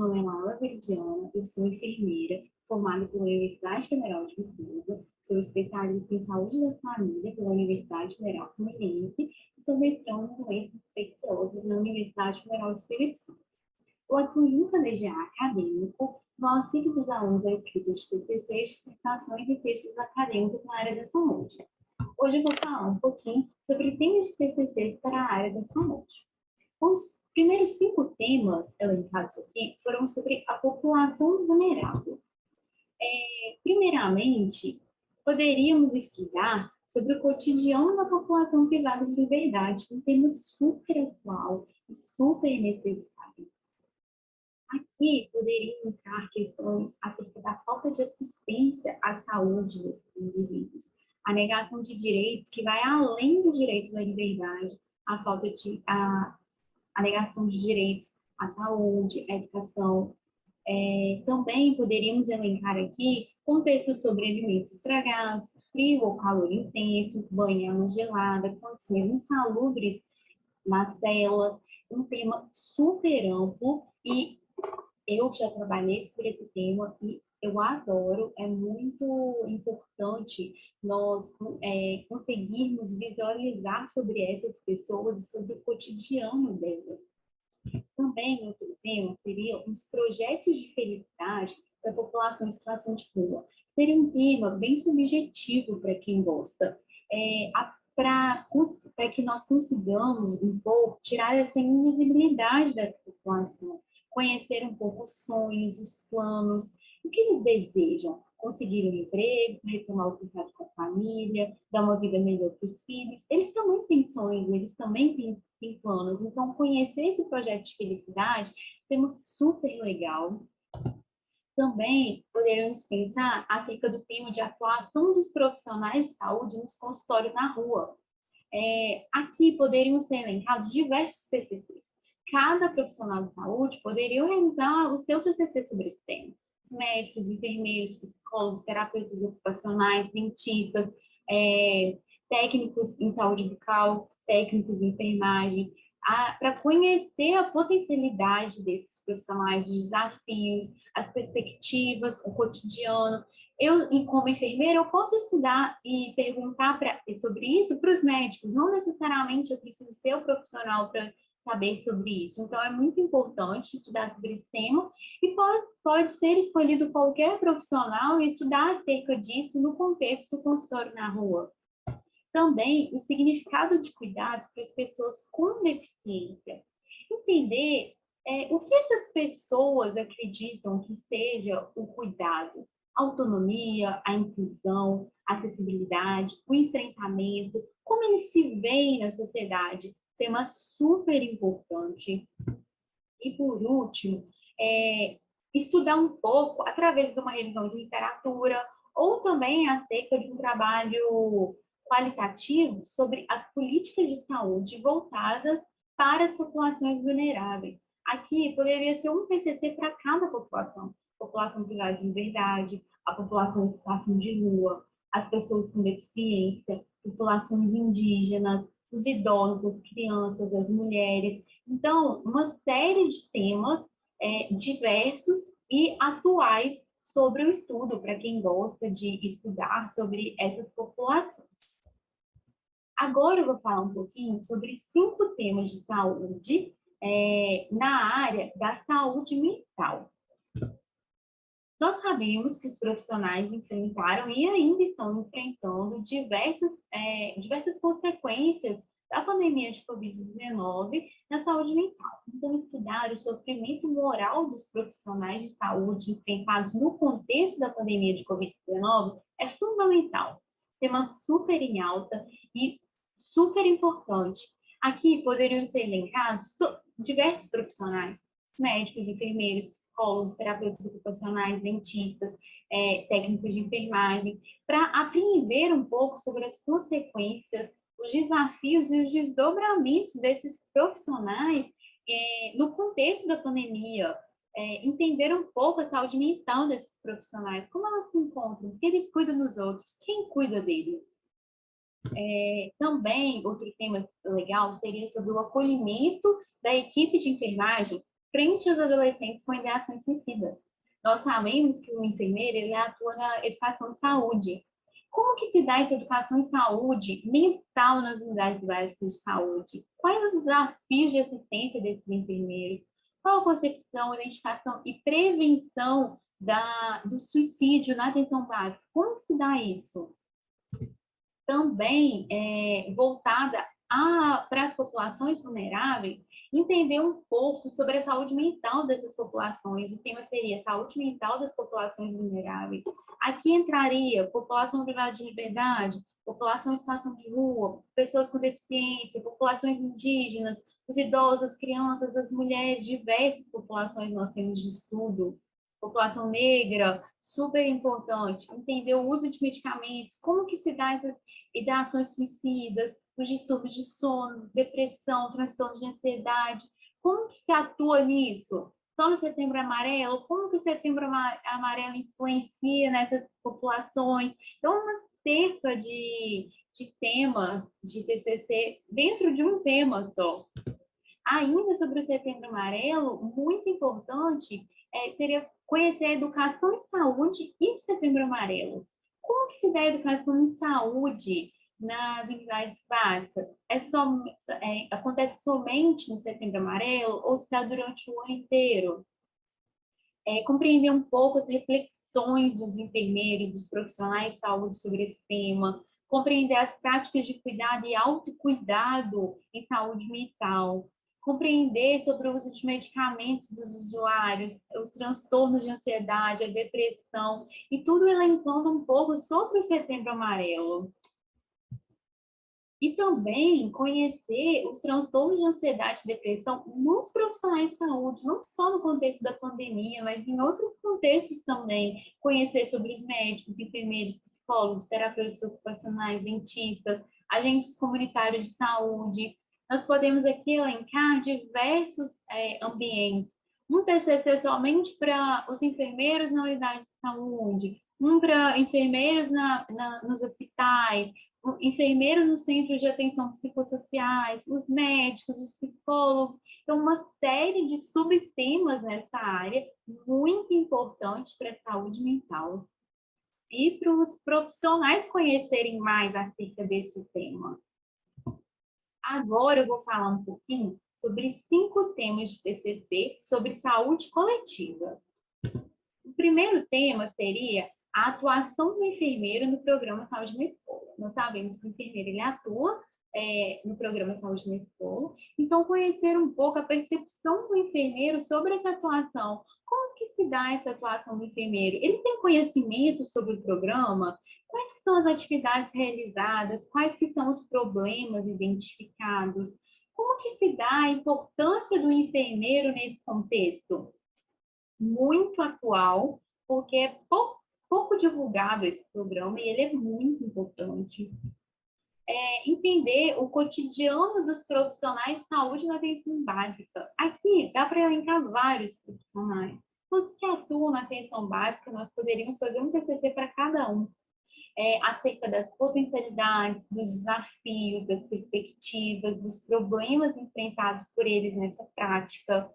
nome é Laura Veridiana, eu sou enfermeira, formada pela Universidade Federal de Viçosa, sou especialista em saúde da família pela Universidade Federal Fluminense e sou mestranda em doenças infecciosas na Universidade Federal do Espírito Santo. Eu atuo em um colegial acadêmico no auxílio dos alunos da equipe de TCC, dissertações e textos acadêmicos na área da saúde. Hoje eu vou falar um pouquinho sobre temas de TCC para a área da saúde. Os primeiros 5 temas elencados aqui foram sobre a população vulnerável. Primeiramente, poderíamos estudar sobre o cotidiano da população privada de liberdade, um tema super atual e super necessário. Aqui poderiam entrar questões acerca da falta de assistência à saúde desses indivíduos, a negação de direitos que vai além do direito da liberdade, a negação de direitos à saúde, à educação. Também poderíamos elencar aqui contextos sobre alimentos estragados, frio ou calor intenso, banho gelada, condições insalubres nas celas, um tema super amplo e eu já trabalhei sobre esse tema e eu adoro, é muito importante nós conseguirmos visualizar sobre essas pessoas e sobre o cotidiano delas. Também, outro tema seria os projetos de felicidade da população em situação de rua. Seria um tema bem subjetivo para quem gosta, para que nós consigamos um pouco tirar essa invisibilidade dessa população, conhecer um pouco os sonhos, os planos, o que eles desejam, conseguir um emprego, retomar o contato com a família, dar uma vida melhor para os filhos. Eles também têm sonhos, eles também têm planos. Então, conhecer esse projeto de felicidade é um super legal. Também poderíamos pensar acerca do tema de atuação dos profissionais de saúde nos consultórios na rua. Aqui poderiam ser elencados diversos TCCs. Cada profissional de saúde poderia realizar o seu TCC sobre esse tema. Os médicos, enfermeiros, psicólogos, terapeutas ocupacionais, dentistas, técnicos em saúde bucal, técnicos em enfermagem, para conhecer a potencialidade desses profissionais, os desafios, as perspectivas, o cotidiano. Eu, como enfermeira, eu posso estudar e perguntar sobre isso para os médicos. Não necessariamente eu preciso ser o profissional para saber sobre isso. Então, é muito importante estudar sobre esse tema e pode ser escolhido qualquer profissional e estudar acerca disso no contexto do consultório na rua. Também o significado de cuidado para as pessoas com deficiência. Entender o que essas pessoas acreditam que seja o cuidado. A autonomia, a inclusão, a acessibilidade, o enfrentamento, como eles se veem na sociedade. Tema super importante. E, por último, estudar um pouco, através de uma revisão de literatura, ou também acerca de um trabalho qualitativo sobre as políticas de saúde voltadas para as populações vulneráveis. Aqui poderia ser um TCC para cada população. População privada de liberdade, a população em situação de rua, as pessoas com deficiência, populações indígenas, os idosos, as crianças, as mulheres. Então, uma série de temas diversos e atuais sobre o estudo, para quem gosta de estudar sobre essas populações. Agora eu vou falar um pouquinho sobre 5 temas de saúde na área da saúde mental. Nós sabemos que os profissionais enfrentaram e ainda estão enfrentando diversas consequências da pandemia de Covid-19 na saúde mental. Então, estudar o sofrimento moral dos profissionais de saúde enfrentados no contexto da pandemia de Covid-19 é fundamental. Tema super em alta e super importante. Aqui poderiam ser elencados diversos profissionais, médicos, enfermeiros, psicólogos, terapeutas ocupacionais, dentistas, técnicos de enfermagem, para aprender um pouco sobre as consequências, os desafios e os desdobramentos desses profissionais no contexto da pandemia, entender um pouco a saúde mental desses profissionais, como elas se encontram, o que eles cuidam dos outros, quem cuida deles. Também, outro tema legal seria sobre o acolhimento da equipe de enfermagem frente aos adolescentes com ideações suicidas. Nós sabemos que o enfermeiro ele atua na educação de saúde. Como que se dá essa educação em saúde mental nas unidades básicas de saúde? Quais os desafios de assistência desses enfermeiros? Qual a concepção, identificação e prevenção do suicídio na atenção básica? Como que se dá isso? Também voltada para as populações vulneráveis, entender um pouco sobre a saúde mental dessas populações. O tema seria saúde mental das populações vulneráveis. Aqui entraria população privada de liberdade, população em situação de rua, pessoas com deficiência, populações indígenas, os idosos, as crianças, as mulheres, diversas populações nós temos de estudo. População negra, super importante, entender o uso de medicamentos, como que se dá essas ideações suicidas, os distúrbios de sono, depressão, transtornos de ansiedade, como que se atua nisso? Só no Setembro Amarelo, como que o Setembro Amarelo influencia nessas populações? Então, uma cerca de temas de TCC dentro de um tema só. Ainda sobre o Setembro Amarelo, muito importante seria conhecer a educação em saúde e o Setembro Amarelo. Como que se dá a educação em saúde nas unidades básicas? Acontece somente no Setembro Amarelo ou se dá durante o ano inteiro? Compreender um pouco as reflexões dos enfermeiros, dos profissionais de saúde sobre esse tema, compreender as práticas de cuidado e autocuidado em saúde mental, compreender sobre o uso de medicamentos dos usuários, os transtornos de ansiedade, a depressão, e tudo elencando um pouco sobre o Setembro Amarelo. E também conhecer os transtornos de ansiedade e depressão nos profissionais de saúde, não só no contexto da pandemia, mas em outros contextos também. Conhecer sobre os médicos, enfermeiros, psicólogos, terapeutas ocupacionais, dentistas, agentes comunitários de saúde. Nós podemos aqui elencar diversos ambientes. Um TCC somente para os enfermeiros na unidade de saúde, um para enfermeiros nos hospitais, enfermeiros nos centros de atenção psicossociais, os médicos, os psicólogos. Então, uma série de subtemas nessa área muito importante para a saúde mental e para os profissionais conhecerem mais acerca desse tema. Agora eu vou falar um pouquinho sobre 5 temas de TCC sobre saúde coletiva. O primeiro tema seria a atuação do enfermeiro no programa Saúde na Escola. Nós sabemos que o enfermeiro ele atua no programa Saúde na Escola, então conhecer um pouco a percepção do enfermeiro sobre essa atuação. Como que se dá essa atuação do enfermeiro? Ele tem conhecimento sobre o programa? Quais são as atividades realizadas? Quais que são os problemas identificados? Como que se dá a importância do enfermeiro nesse contexto? Muito atual, porque é pouco divulgado esse programa e ele é muito importante. Entender o cotidiano dos profissionais de saúde na atenção básica. Aqui dá para elencar vários profissionais. Todos que atuam na atenção básica, nós poderíamos fazer um TCC para cada um. Acerca das potencialidades, dos desafios, das perspectivas, dos problemas enfrentados por eles nessa prática.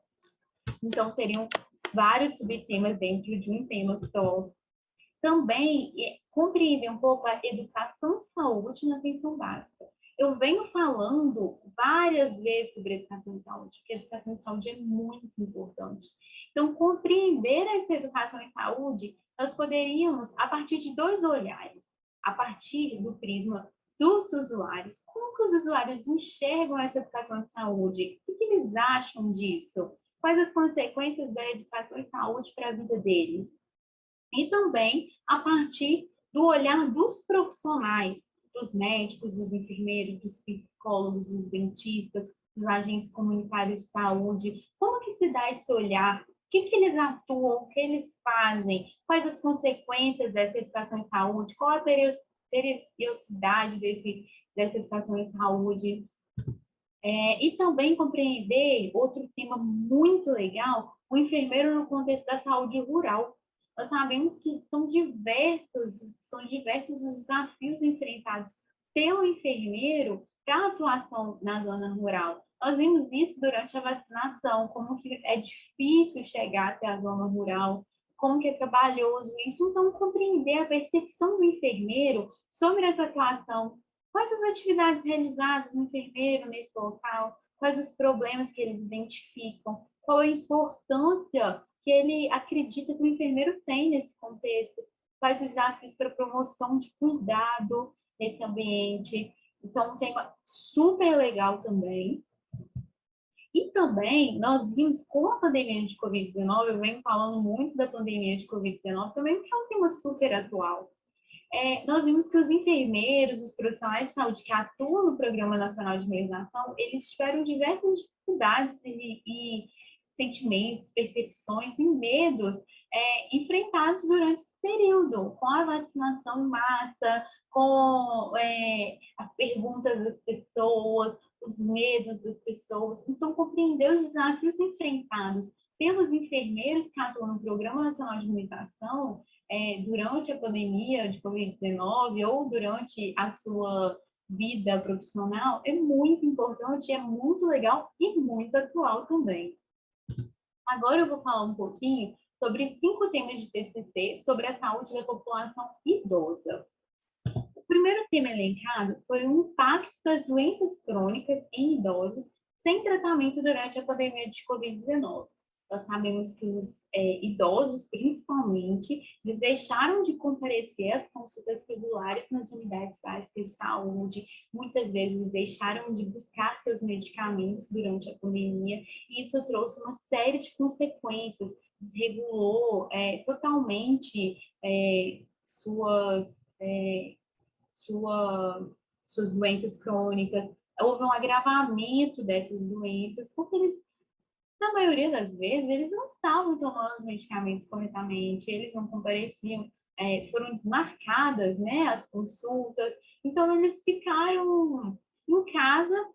Então, seriam vários subtemas dentro de um tema só. Também compreender um pouco a educação e saúde na atenção básica. Eu venho falando várias vezes sobre educação e saúde, porque a educação e saúde é muito importante. Então, compreender essa educação e saúde, nós poderíamos, a partir de 2 olhares, a partir do prisma dos usuários. Como que os usuários enxergam essa educação e saúde? O que eles acham disso? Quais as consequências da educação e saúde para a vida deles? E também a partir do olhar dos profissionais, dos médicos, dos enfermeiros, dos psicólogos, dos dentistas, dos agentes comunitários de saúde. Como que se dá esse olhar? O que eles atuam? O que eles fazem? Quais as consequências dessa educação em saúde? Qual a periodicidade dessa educação em saúde? E também compreender outro tema muito legal, o enfermeiro no contexto da saúde rural. Nós sabemos que são diversos os desafios enfrentados pelo enfermeiro para a atuação na zona rural. Nós vimos isso durante a vacinação, como que é difícil chegar até a zona rural, como que é trabalhoso isso. Então, compreender a percepção do enfermeiro sobre essa atuação, quais as atividades realizadas no enfermeiro nesse local, quais os problemas que eles identificam, qual a importância que ele acredita que o enfermeiro tem nesse contexto, quais os desafios para a promoção de cuidado nesse ambiente. Então, um tema super legal também. E também, nós vimos com a pandemia de Covid-19, eu venho falando muito da pandemia de Covid-19 também, porque é um tema super atual. Nós vimos que os enfermeiros, os profissionais de saúde que atuam no Programa Nacional de Imunização, eles tiveram diversas dificuldades e sentimentos, percepções e medos enfrentados durante esse período, com a vacinação em massa, com as perguntas das pessoas, os medos das pessoas. Então, compreender os desafios enfrentados pelos enfermeiros que atuam no Programa Nacional de Imunização durante a pandemia de Covid-19 ou durante a sua vida profissional é muito importante, é muito legal e muito atual também. Agora eu vou falar um pouquinho sobre 5 temas de TCC sobre a saúde da população idosa. O primeiro tema elencado foi o impacto das doenças crônicas em idosos sem tratamento durante a pandemia de Covid-19. Nós sabemos que os idosos, principalmente, eles deixaram de comparecer às consultas regulares nas unidades básicas de saúde, muitas vezes deixaram de buscar seus medicamentos durante a pandemia, e isso trouxe uma série de consequências, desregulou totalmente suas doenças crônicas, houve um agravamento dessas doenças, porque eles, na maioria das vezes, eles não estavam tomando os medicamentos corretamente, eles não compareciam, foram desmarcadas, né, as consultas, então eles ficaram em casa,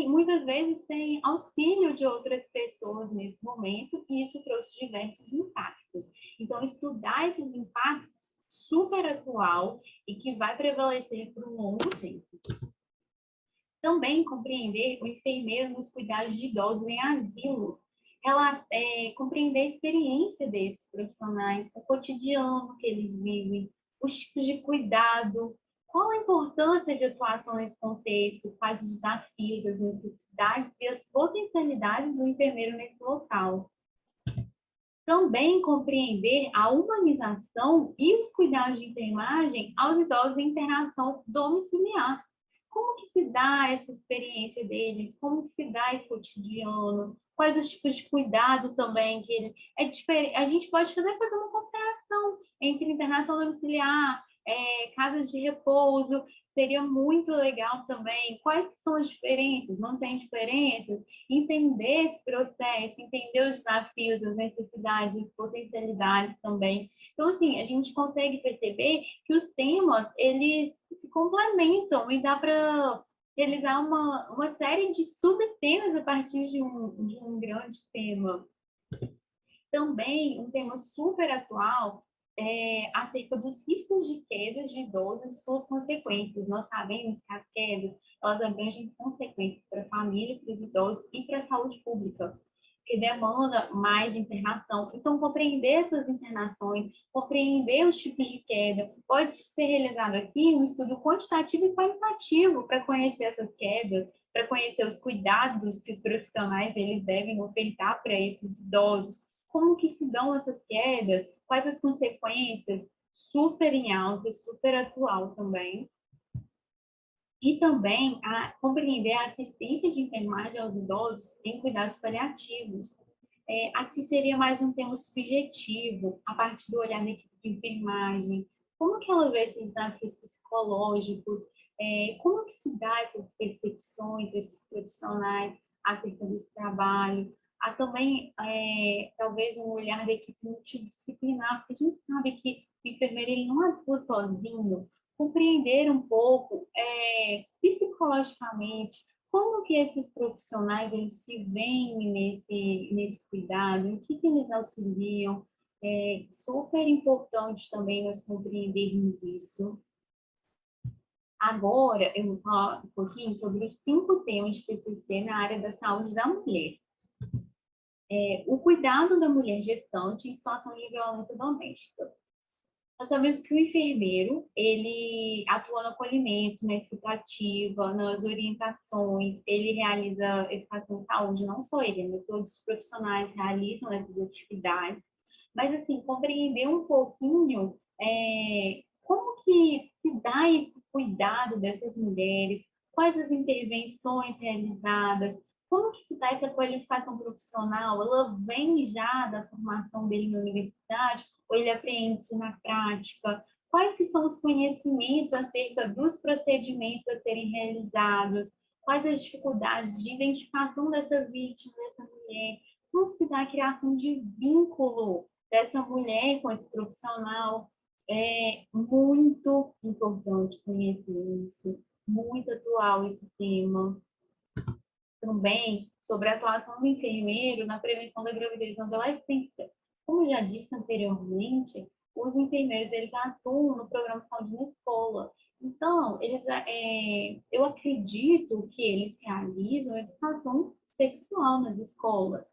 muitas vezes sem auxílio de outras pessoas nesse momento, e isso trouxe diversos impactos. Então, estudar esses impactos super atual e que vai prevalecer por um longo tempo. Também compreender o enfermeiro nos cuidados de idosos em asilos, compreender a experiência desses profissionais, o cotidiano que eles vivem, os tipos de cuidado, qual a importância de atuação nesse contexto, quais os desafios, as necessidades e as potencialidades do enfermeiro nesse local. Também compreender a humanização e os cuidados de enfermagem aos idosos em internação domiciliar. Como que se dá essa experiência deles? Como que se dá esse cotidiano? Quais os tipos de cuidado também que ele é diferente? A gente pode fazer uma comparação entre internação domiciliar, casas de repouso. Seria muito legal também. Quais são as diferenças? Não tem diferenças? Entender esse processo, entender os desafios, as necessidades, as potencialidades também. Então, assim, a gente consegue perceber que os temas, eles se complementam e dá para realizar uma série de subtemas a partir de um grande tema. Também, um tema super atual acerca dos riscos de quedas de idosos e suas consequências. Nós sabemos que as quedas, elas abrangem consequências para a família, para os idosos e para a saúde pública, que demanda mais internação. Então, compreender essas internações, compreender os tipos de queda, pode ser realizado aqui um estudo quantitativo e qualitativo para conhecer essas quedas, para conhecer os cuidados que os profissionais eles devem ofertar para esses idosos, como que se dão essas quedas, quais as consequências, super em alta, super atual também. E também compreender a assistência de enfermagem aos idosos em cuidados paliativos. Aqui seria mais um tema subjetivo, a partir do olhar da equipe de enfermagem, como que ela vê esses desafios psicológicos, como que se dá essas percepções desses profissionais acerca desse trabalho. Há também, talvez, um olhar da equipe multidisciplinar, porque a gente sabe que o enfermeiro ele não atua sozinho, compreender um pouco psicologicamente como que esses profissionais eles se veem nesse cuidado, em que eles auxiliam. Super importante também nós compreendermos isso. Agora, eu vou falar um pouquinho sobre os 5 temas de TCC na área da saúde da mulher. O cuidado da mulher gestante em situação de violência doméstica. Nós sabemos que o enfermeiro, ele atua no acolhimento, na escutativa, nas orientações, ele realiza educação em saúde, não só ele, mas todos os profissionais realizam essas atividades. Mas, assim, compreender um pouquinho como que se dá esse cuidado dessas mulheres, quais as intervenções realizadas, como que se dá essa qualificação profissional, ela vem já da formação dele na universidade, ou ele aprende isso na prática? Quais que são os conhecimentos acerca dos procedimentos a serem realizados? Quais as dificuldades de identificação dessa vítima, dessa mulher? Como se dá a criação de vínculo dessa mulher com esse profissional? É muito importante conhecer isso, muito atual esse tema. Também sobre a atuação do enfermeiro na prevenção da gravidez na adolescência. Como eu já disse anteriormente, os enfermeiros eles atuam no programa de saúde na escola. Então, eu acredito que eles realizam educação sexual nas escolas.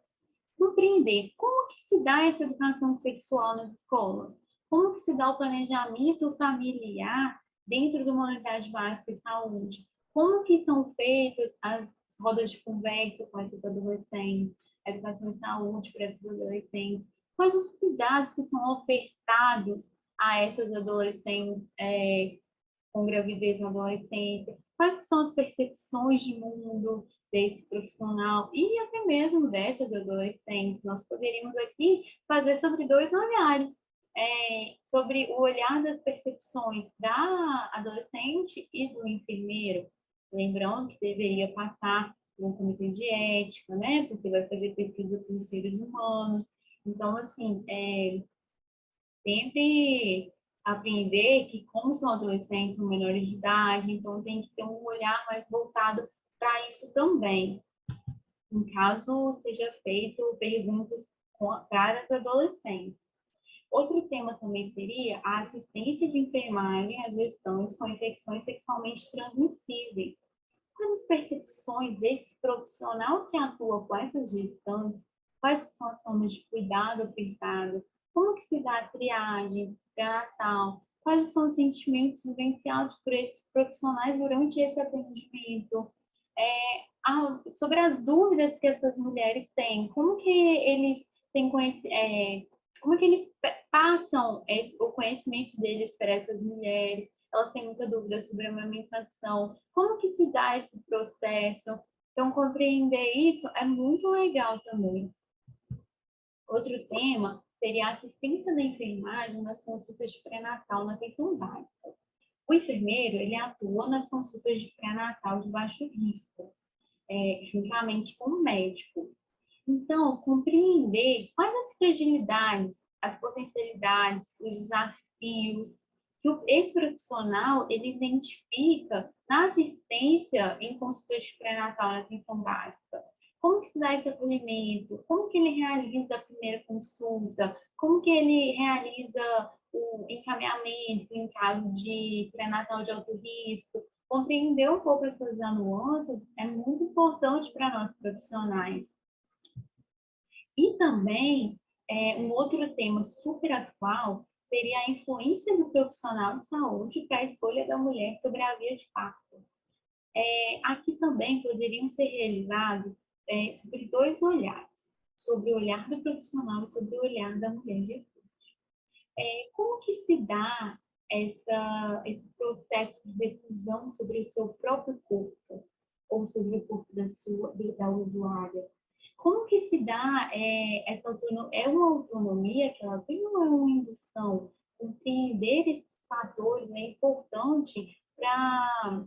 Compreender como que se dá essa educação sexual nas escolas, como que se dá o planejamento familiar dentro de uma unidade básica de saúde, como que são feitas as rodas de conversa com esses adolescentes, a educação em saúde para esses adolescentes, quais os cuidados que são ofertados a essas adolescentes com gravidez na adolescência, quais são as percepções de mundo desse profissional e até mesmo dessas adolescentes. Nós poderíamos aqui fazer sobre 2 olhares, sobre o olhar das percepções da adolescente e do enfermeiro, lembrando que deveria passar por um comitê de ética, né? Porque vai fazer pesquisa com os seres humanos. Então, assim, sempre aprender que, como são adolescentes, são menores de idade, então tem que ter um olhar mais voltado para isso também. Em caso seja feito perguntas para as adolescentes. Outro tema também seria a assistência de enfermagem às gestantes com infecções sexualmente transmissíveis. Quais as percepções desse profissional que atua com essas gestantes? Quais são as formas de cuidado aplicadas? Como que se dá a triagem pré-natal? Quais são os sentimentos vivenciados por esses profissionais durante esse atendimento? Sobre as dúvidas que essas mulheres têm, como que eles têm como que eles passam o conhecimento deles para essas mulheres? Elas têm muita dúvida sobre a amamentação. Como que se dá esse processo? Então, compreender isso é muito legal também. Outro tema seria a assistência da enfermagem nas consultas de pré-natal na atenção básica. O enfermeiro, ele atua nas consultas de pré-natal de baixo risco, juntamente com o médico. Então, compreender quais as fragilidades, as potencialidades, os desafios que esse profissional ele identifica na assistência em consultas de pré-natal na atenção básica. Como que se dá esse acolhimento? Como que ele realiza a primeira consulta? Como que ele realiza o encaminhamento em caso de pré-natal de alto risco? Compreender um pouco essas nuances é muito importante para nós profissionais. E também, um outro tema super atual seria a influência do profissional de saúde para a escolha da mulher sobre a via de parto. Aqui também poderiam ser realizados sobre 2 olhares, sobre o olhar do profissional e sobre o olhar da mulher gestante. Como que se dá esse processo de decisão sobre o seu próprio corpo ou sobre o corpo da usuária? Como que se dá essa autonomia? É uma autonomia que ela tem ou é uma indução? Compreender esses fatores é importante para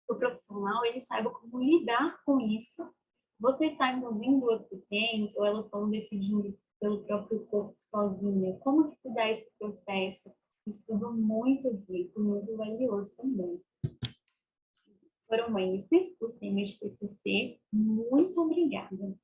o profissional ele saiba como lidar com isso. Você está induzindo os pacientes ou elas estão decidindo pelo próprio corpo sozinha? Como que se dá esse processo? Estudo muito rico, muito valioso também. Foram esses os temas de TCC. Muito obrigada.